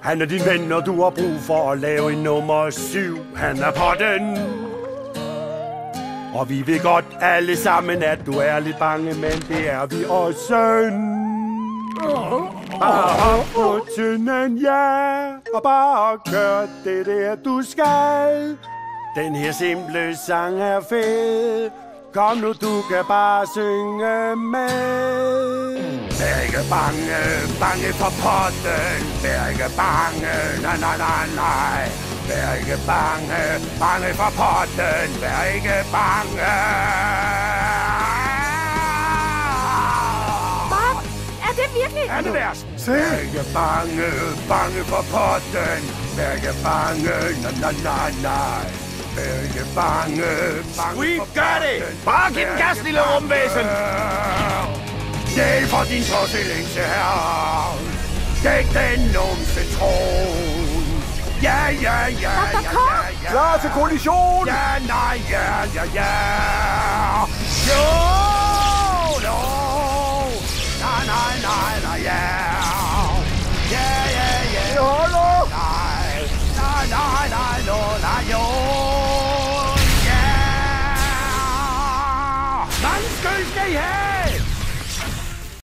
Han er din ven, når du har brug for at lave en nummer 7. Han er på den. Og vi ved godt alle sammen, at du er lidt bange, men det er vi også. Bare hop på tynden, ja, og bare gør det der, du skal. Den her simple sang er fed. Kom nu, du kan bare synge med. Vær ikke bange, bange for potten. Vær ikke bange, nej, nej, nej, nej. Vær ikke bange, bange for potten. Vær ikke bange. Bob, er det virkelig? Er det værst? Vær ikke bange, bange for potten. Vær ikke bange, nej, nej, nej, nej. Vær ikke bange, bange Sweep, for gør det! Bare giv den gas, lille rumvæsen! Hjælp for din porcelænsherre. Dæk den numse tron. Ja, ja, ja, ja, ja, ja. Klar til kollision! Ja, nej, ja, ja, ja. Jo, no. Nej, nej, nej, nej, ja. Ja, ja, ja. Det holder! Nej, nej, nej, nej, no, nej, jo. Ja. Mange skyld skal I have.